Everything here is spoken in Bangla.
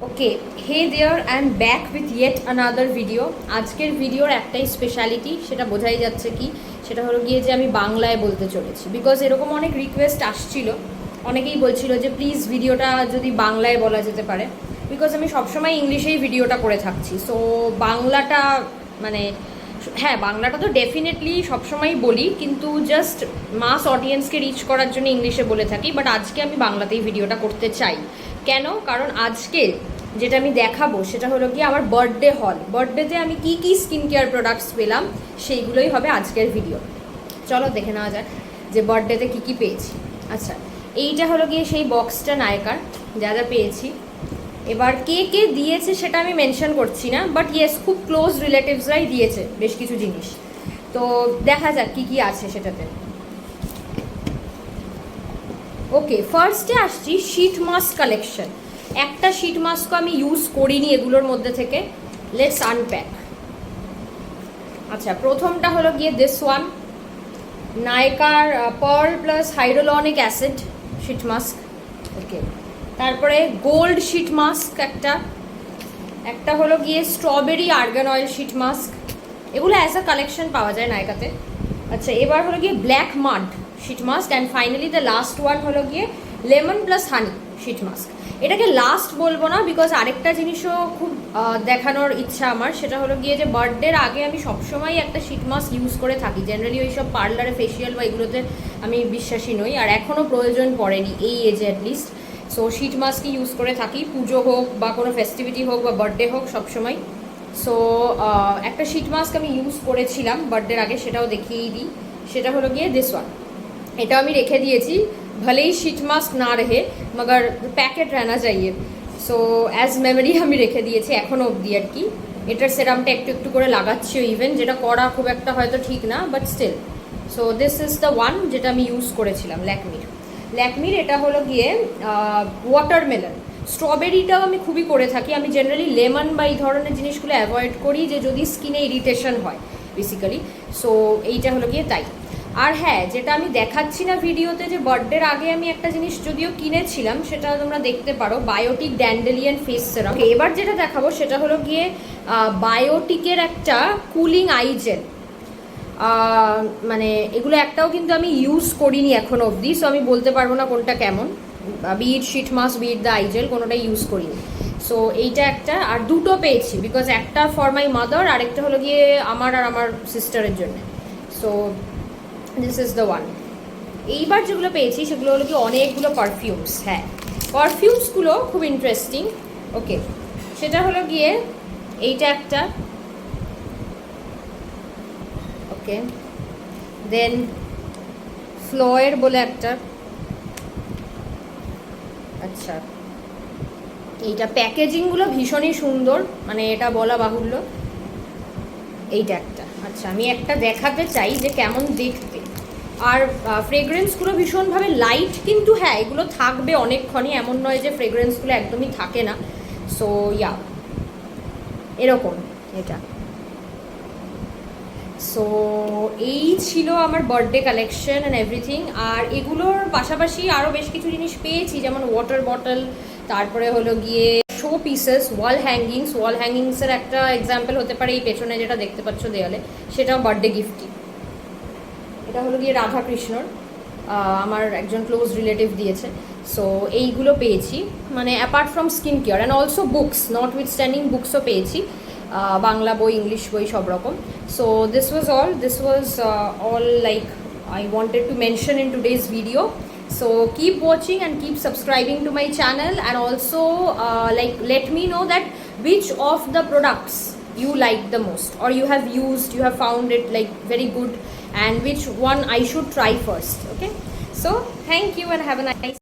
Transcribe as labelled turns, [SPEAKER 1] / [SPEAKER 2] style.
[SPEAKER 1] Okay, hey there I am back with yet another video. আজকের ভিডিওর একটাই স্পেশালিটি, সেটা বোঝাই যাচ্ছে কি, সেটা হলো গিয়ে যে আমি বাংলায় বলতে চলেছি। বিকজ এরকম অনেক রিকোয়েস্ট আসছিল, অনেকেই বলছিল যে প্লিজ ভিডিওটা যদি বাংলায় বলা যেতে পারে, বিকজ আমি সবসময় ইংলিশেই ভিডিওটা করে থাকছি। সো বাংলাটা মানে হ্যাঁ, বাংলাটা তো ডেফিনেটলি সবসময়ই বলি, কিন্তু জাস্ট মাস অডিয়েন্সকে রিচ করার জন্য ইংলিশে বলে থাকি। বাট আজকে আমি বাংলাতেই ভিডিওটা করতে চাই। কেন? কারণ আজকে যেটা আমি দেখাবো সেটা হলো কি আমার বার্থডে হল। বার্থডেতে আমি কি কি স্কিন কেয়ার প্রোডাক্টস পেলাম সেইগুলোই হবে আজকের ভিডিও। চলো দেখে নেওয়া যাক যে বার্থডেতে কি কি পেয়েছি। আচ্ছা, এইটা হলো গিয়ে সেই বক্সটা নায়কার, যা যা পেয়েছি। এবার কে কে দিয়েছে সেটা আমি মেনশন করছি না, বাট ইয়েস খুব ক্লোজ রিলেটিভসরাই দিয়েছে বেশ কিছু জিনিস। তো দেখা যাক কি কি আছে সেটাতে। ওকে, ফার্স্টে আসছি শীট মাস্ক কালেকশন। একটা শীট মাস্কও আমি ইউজ করিনি এগুলোর মধ্যে থেকে। Let's unpack. আচ্ছা, প্রথমটা হলো গিয়ে দিস ওয়ান, নায়কার pearl plus hyaluronic acid sheet mask. Okay, তারপরে গোল্ড শীট মাস্ক একটা হলো গিয়ে strawberry argan oil sheet mask. এগুলো অ্যাজ আ কালেকশন পাওয়া যায় নায়কাতে। আচ্ছা, এবার হলো গিয়ে black mud sheet mask, and finally the last one হলো গিয়ে lemon plus honey sheet mask. এটাকে লাস্ট বলবো না, বিকজ আরেকটা জিনিসও খুব দেখানোর ইচ্ছা আমার, সেটা হলো গিয়ে যে বার্থডের আগে আমি সবসময় একটা শীট মাস্ক ইউজ করে থাকি। জেনারেলি ওই সব পার্লারে ফেসিয়াল বা এগুলোতে আমি বিশ্বাসী নই, আর এখনও প্রয়োজন পড়েনি এই এজে অ্যাটলিস্ট। সো শীট মাস্কই ইউজ করে থাকি, পুজো হোক বা কোনো ফেস্টিভিটি হোক বা বার্থডে হোক সবসময়। সো একটা শীট মাস্ক আমি ইউজ করেছিলাম বার্থডের আগে, সেটাও দেখিয়েই দিই। সেটা হলো গিয়ে দিস ওয়ান। এটা আমি রেখে দিয়েছি, ভলেই শীট মাস্ক না রহে মগর প্যাকেট रहना चाहिए। সো অ্যাজ মেমোরি আমি রেখে দিয়েছি এখনও অবধি আর কি। এটার সেরামটা একটু একটু করে লাগাচ্ছিও ইভেন, যেটা করা খুব একটা হয়তো ঠিক না, but still. So this is the one যেটা আমি ইউজ করেছিলাম ল্যাকমির। এটা হলো গিয়ে ওয়াটারমেলন। স্ট্রবেরিটাও আমি খুবই করে থাকি। আমি জেনারেলি লেমন বা এই ধরনের জিনিসগুলো অ্যাভয়েড করি, যে যদি স্কিনে ইরিটেশন হয় বেসিক্যালি। সো এইটা হলো গিয়ে তাই। আর হ্যাঁ, যেটা আমি দেখাচ্ছি না ভিডিওতে, যে বার্থডের আগে আমি একটা জিনিস যদিও কিনেছিলাম, সেটা তোমরা দেখতে পারো, বায়োটিক ড্যান্ডেলিয়ান ফেস সেরাম। এবার যেটা দেখাবো সেটা হলো গিয়ে বায়োটিকের একটা কুলিং আই জেল। মানে এগুলো একটাও কিন্তু আমি ইউজ করিনি এখনো অবধি, সো আমি বলতে পারবো না কোনটা কেমন। Be it sheet mask, be it the eye gel, কোনোটাই ইউজ করিনি। সো এইটা একটা, আর দুটো পেয়েছি, বিকজ একটা ফর মাই মাদার, আরেকটা হলো গিয়ে আমার আর আমার সিস্টারের জন্য। So this is the one. এইবার যেগুলো পেয়েছি সেগুলো হলো কি অনেকগুলো পারফিউমস। হ্যাঁ, পারফিউমসগুলো খুব ইন্টারেস্টিং। ওকে, সেটা হলো গিয়ে এইটা একটা। ওকে, দেন ফ্লোয়ের বলে একটা। আচ্ছা, এইটা প্যাকেজিংগুলো ভীষণই সুন্দর, মানে এটা বলা বাহুল্য। এইটা একটা। আচ্ছা, আমি একটা দেখাতে চাই যে কেমন দেখতে। আর ফ্রেগ্রেন্সগুলো ভীষণভাবে লাইট, কিন্তু হ্যাঁ এগুলো থাকবে অনেকক্ষণই, এমন নয় যে ফ্রেগ্রেন্সগুলো একদমই থাকে না। সো ইয়া, এরকম এটা। সো এই ছিল আমার বার্থডে কালেকশন অ্যান্ড এভরিথিং। আর এগুলোর পাশাপাশি আরও বেশ কিছু জিনিস পেয়েছি, যেমন ওয়াটার বটল, তারপরে হলো গিয়ে শো পিসেস, ওয়াল হ্যাঙ্গিংসের একটা এক্সাম্পল হতে পারে এই পেছনে যেটা দেখতে পাচ্ছ দেয়ালে, সেটাও বার্থডে গিফটই। এটা হলো গিয়ে রাধাকৃষ্ণর, আমার একজন ক্লোজ রিলেটিভ দিয়েছে। সো এইগুলো পেয়েছি, মানে apart from skin care and also books, notwithstanding বুকসও পেয়েছি, বাংলা বই, ইংলিশ বই, সব রকম। So this was all like I wanted to mention in today's video. So keep watching and keep subscribing to my channel, and also like let me know that which of the products you like the most, or you have used, you have found it like very good, and which one I should try first. Okay, so thank you and have a nice